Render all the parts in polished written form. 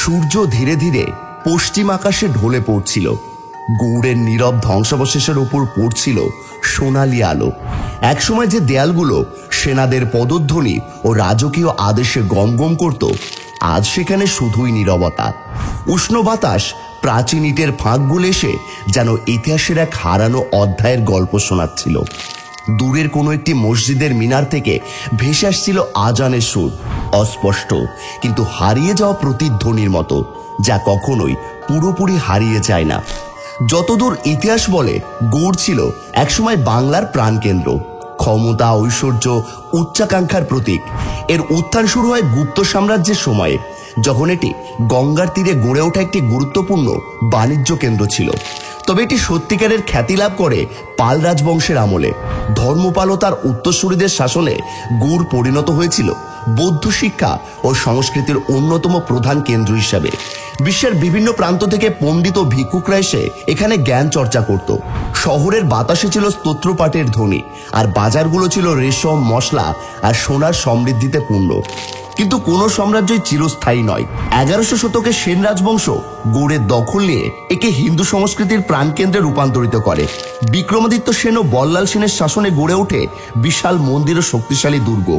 সূর্য ধীরে ধীরে পশ্চিম আকাশে ঢলে পড়ছিল। গৌড়ের নীরব ধ্বংসাবশেষের উপর পড়ছিল সোনালি আলো। একসময় যে দেয়ালগুলো সেনাদের পদধ্বনি ও রাজকীয় আদেশে গমগম করত, আজ সেখানে শুধুই নীরবতা। উষ্ণ বাতাস প্রাচীন ইটের ফাঁকগুলো এসে যেন ইতিহাসের এক হারানো অধ্যায়ের গল্প শোনাচ্ছিল। দূরের কোনো একটি মসজিদের মিনার থেকে ভেসে আসছিল আজানের সুর, অস্পষ্ট কিন্তু হারিয়ে যাওয়া প্রতিধ্বনির মতো, যা কখনোই পুরোপুরি হারিয়ে যায় না। যতদূর ইতিহাস বলে, গৌড় ছিল একসময় বাংলার প্রাণকেন্দ্র, ক্ষমতা, ঐশ্বর্য, উচ্চাকাঙ্ক্ষার প্রতীক। এর উত্থান শুরু হয় গুপ্ত সাম্রাজ্যের সময়ে, যখন এটি গঙ্গার তীরে গড়ে ওঠা একটি গুরুত্বপূর্ণ বাণিজ্য কেন্দ্র ছিল। তবে এটি সত্যিকারের খ্যাতি লাভ করে পাল রাজবংশের আমলে। ধর্মপাল ও তার উত্তরসূরিদের শাসনে গৌড় পরিণত হয়েছিল বৌদ্ধ শিক্ষা ও সংস্কৃতির অন্যতম প্রধান কেন্দ্র হিসাবে। বিশ্বের বিভিন্ন প্রান্ত থেকে পণ্ডিত ও ভিক্ষুকরা এসে এখানে জ্ঞান চর্চা করত। শহরের বাতাসে ছিল স্তোত্রপাঠের ধ্বনি, আর বাজারগুলো ছিল রেশম, মশলা আর সোনার সমৃদ্ধিতে পূর্ণ। কিন্তু কোন সাম্রাজ্যই চিরস্থায়ী নয়। 11শো শতকে সেন রাজবংশ গৌড়ের দখল নিয়ে একে হিন্দু সংস্কৃতির প্রাণকেন্দ্রে রূপান্তরিত করে। বিক্রমাদিত্য সেন ও বল্লাল সেনের শাসনে গড়ে ওঠে বিশাল মন্দির ও শক্তিশালী দুর্গ।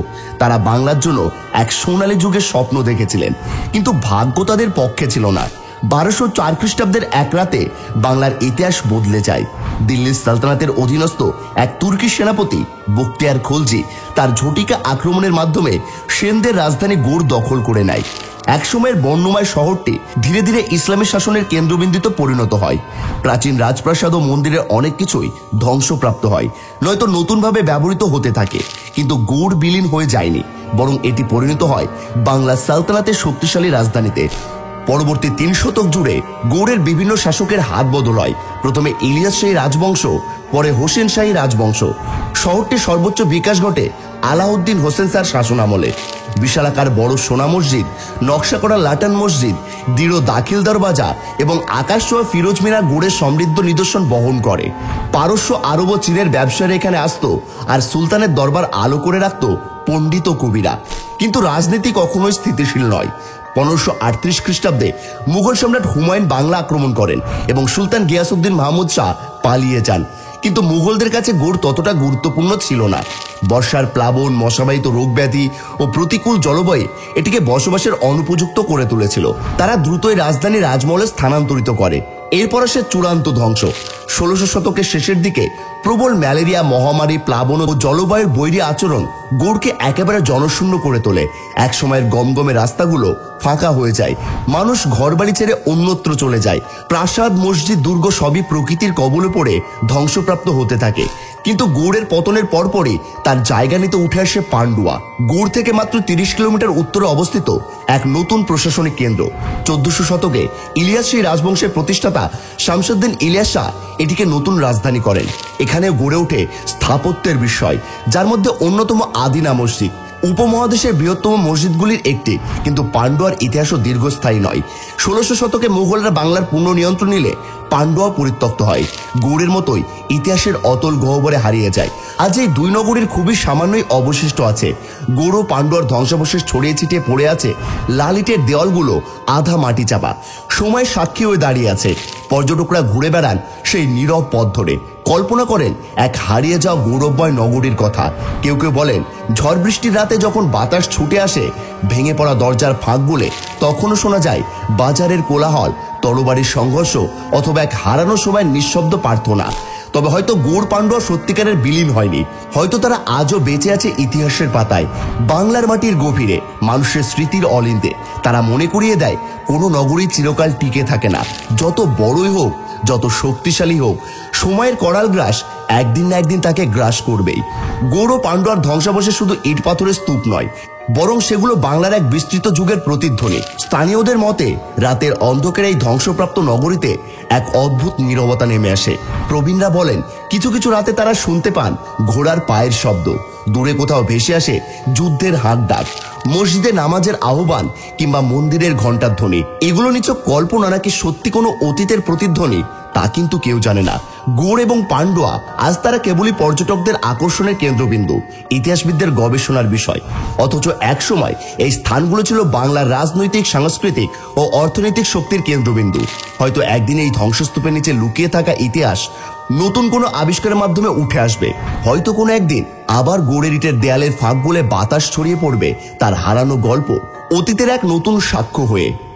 তারা বাংলার জন্য এক সোনালী যুগের স্বপ্ন দেখেছিলেন, কিন্তু ভাগ্য তাদের পক্ষে ছিল না। 1204 খ্রিস্টাব্দের এক রাতে বাংলার ইতিহাস বদলে যায়। দিল্লির সালতানাতের অধীনস্থ এক তুর্কি সেনাপতি বখতিয়ার খলজি তার ঝটিকা আক্রমণের মাধ্যমে সেনদের রাজধানী গৌড় দখল করে নেয়। একসময়ের বর্ণময় শহরটি ধীরে ধীরে ইসলামের শাসনের কেন্দ্রবিন্দুতে পরিণত হয়। প্রাচীন রাজপ্রাসাদ ও মন্দিরের অনেক কিছুই ধ্বংসপ্রাপ্ত হয়, নয়তো নতুনভাবে ব্যবহৃত হতে থাকে। কিন্তু গৌড় বিলীন হয়ে যায়নি, বরং এটি পরিণত হয় বাংলা সালতানাতের শক্তিশালী রাজধানীতে। পরবর্তী 3 শতক জুড়ে গৌড়ের বিভিন্ন শাসকের হাত বদল হয়। প্রথমে ইলিয়াস শাহী রাজবংশ, পরে হোসেন শাহী রাজবংশ। শহরটির সর্বোচ্চ বিকাশ ঘটে আলাউদ্দিন হোসেন শাহর শাসন আমলে। বিশালাকার বড় সোনা মসজিদ, নকশা করা লাটান মসজিদ, দৃঢ় দাখিল দরওয়াজা এবং আকাশছোঁয়া ফিরোজ মিনার গৌড়ের সমৃদ্ধ নিদর্শন বহন করে। পারস্য, আরব ও চীনের ব্যবসায়ীরা এখানে আসতো, আর সুলতানের দরবার আলো করে রাখত পণ্ডিত ও কবিরা। কিন্তু রাজনীতি কখনোই স্থিতিশীল নয়। 1538 খ্রিস্টাব্দে মুঘল সম্রাট হুমায়ুন বাংলা আক্রমণ করেন এবং সুলতান গিয়াসউদ্দিন মাহমুদ শাহ পালিয়ে যান। কিন্তু মুঘলদের কাছে গৌড় ততটা গুরুত্বপূর্ণ ছিল না। বর্ষার প্লাবন, মশাবাহিত রোগ ব্যাধি ও প্রতিকূল জলবায়ু এটিকে বসবাসের অনুপযুক্ত করে তুলেছিল। তারা দ্রুতই রাজধানী রাজমহলে স্থানান্তরিত করে। এরপর আসে চূড়ান্ত ধ্বংস। 16শো শতকের শেষের দিকে প্রবল ম্যালেরিয়া, মহামারী, প্লাবন ও জলবায়ুর বৈরী আচরণ গৌড়কে একেবারে জনশূন্য করে তোলে। একসময়ের গমগমে রাস্তাগুলো ফাঁকা হয়ে যায়, মানুষ ঘরবাড়ি ছেড়ে অন্যত্র চলে যায়। প্রাসাদ, মসজিদ, দুর্গ সবই প্রকৃতির কবলে পড়ে ধ্বংসপ্রাপ্ত হতে থাকে। কিন্তু গৌড়ের পতনের পরপরই তার জায়গা নিতে উঠে আসে পান্ডুয়া। গৌড় থেকে মাত্র 30 কিলোমিটার উত্তরে অবস্থিত এক নতুন প্রশাসনিক কেন্দ্র। 14শো শতকে ইলিয়াস শাহী রাজবংশের প্রতিষ্ঠাতা শামসুদ্দিন ইলিয়াস শাহ এটিকে নতুন রাজধানী করেন। এখানে গড়ে ওঠে স্থাপত্যের বিষয়, যার মধ্যে অন্যতম আদিনা মসজিদ, উপমহাদেশের বৃহত্তম মসজিদগুলির একটি। কিন্তু পান্ডুয়ার ইতিহাসও দীর্ঘস্থায়ী নয়। 16শো শতকে মুঘলরা বাংলার পূর্ণ নিয়ন্ত্রণ নিলে পান্ডুয়া পরিত্যক্ত হয়। গৌড়ের মতোই ইতিহাসের অতল গহ্বরে হারিয়ে যায়। আজ এই দুই নগরীর খুবই সামান্যই অবশিষ্ট আছে। গৌড় ও পান্ডুয়ার ধ্বংসাবশেষ ছড়িয়ে ছিটিয়ে পড়ে আছে। লাল ইটের দেওয়ালগুলো আধা মাটি চাপা, সময়ের সাক্ষী হয়ে দাঁড়িয়ে আছে। পর্যটকরা ঘুরে বেড়ান সেই নীরব পথ ধরে, কল্পনা করেন এক হারিয়ে যাওয়া গৌরবময় নগরীর কথা। কেউ কেউ বলেন, ঝড় বৃষ্টির রাতে যখন বাতাস ছুটে আসে ভেঙে পড়া দরজার ফাঁক গুলে, তখনও শোনা যায় বাজারের কোলাহল, তরবারির সংঘর্ষ অথবা এক হারানো সময়ের নিঃশব্দ প্রার্থনা। তবে হয়তো গৌড় পান্ডুয়া সত্যিকারের বিলীন হয়নি, হয়তো তারা আজও বেঁচে আছে ইতিহাসের পাতায়, বাংলার মাটির গভীরে, মানুষের স্মৃতির অলিন্দে। তারা মনে করিয়ে দেয় কোনো নগরী চিরকাল টিকে থাকে না। যত বড়ই হোক, যত শক্তিশালী হোক, সময়ের করাল গ্রাস একদিন না একদিন তাকে গ্রাস করবেই। গৌড় ও পান্ডুয়ার ধ্বংসাবশেষ শুধু ইট পাথরের স্তূপ নয়, বরং সেগুলো বাংলার এক বিস্তৃত যুগের প্রতিধ্বনি। স্থানীয়দের মতে রাতের অন্ধকারে এই ধ্বংসপ্রাপ্ত নগরীতে এক অদ্ভুত নীরবতা নেমে আসে। প্রবীণরা বলেন, কিছু কিছু রাতে তারা শুনতে পান ঘোড়ার পায়ের শব্দ, দূরে কোথাও ভেসে আসে যুদ্ধের হাঁক ডাক, মসজিদে নামাজের আহ্বান কিংবা মন্দিরের ঘণ্টার ধ্বনি। এগুলো নিছক কল্পনা নাকি সত্যি কোনো অতীতের প্রতিধ্বনি তা কিন্তু কেউ জানে না। গৌড় এবং পান্ডুয়া আজ তারা কেবলই পর্যটকদের আকর্ষণের কেন্দ্রবিন্দু, ইতিহাসবিদদের গবেষণার বিষয়। অথচ একসময় এই স্থানগুলো ছিল বাংলার রাজনৈতিক, সাংস্কৃতিক ও অর্থনৈতিক শক্তির কেন্দ্রবিন্দু। হয়তো একদিন এই ধ্বংসস্তূপের নিচে লুকিয়ে থাকা ইতিহাস নতুন কোনো আবিষ্কারের মাধ্যমে উঠে আসবে। হয়তো কোনো একদিন আবার গৌড়ের ইটের দেয়ালের ফাঁক গলে বাতাস ছড়িয়ে পড়বে তার হারানো গল্প, অতীতের এক নতুন সাক্ষ্য হয়ে।